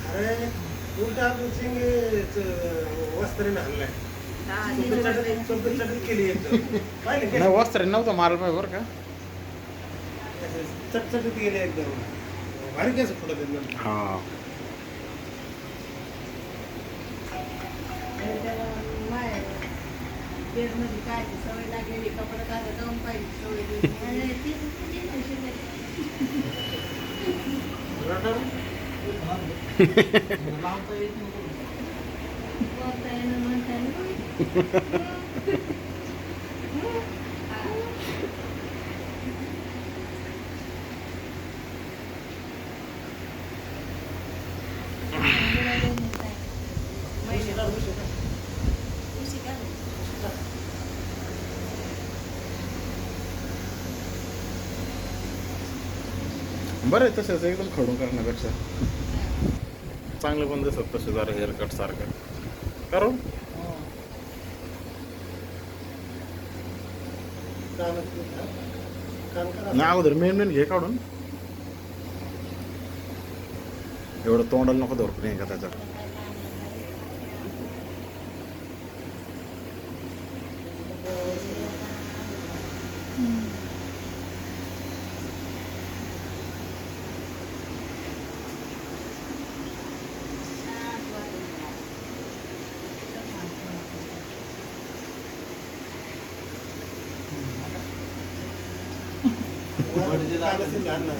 अरे उलटा सिंग वस्त्रीने हल्लाय चटचट केली एकदम नाही वस्त्र नव्हतं मारलं पाहिजे बरं का. चटचटीत गेले एकदम भारी केस फुटत एकदम. हा बेडमध्ये काय सवय लागलेली कपडे काय जाऊन पाहिजे सवय बरं आहे तसंच एकदम खडून करण्यापेक्षा चांगलं पण दिसत तसे जरा हेअरकट सारखं करू. नाही अगोदर मेन घे काढून एवढं तोंडाला नको धरू नाही का त्याच्यात. कालच घालणार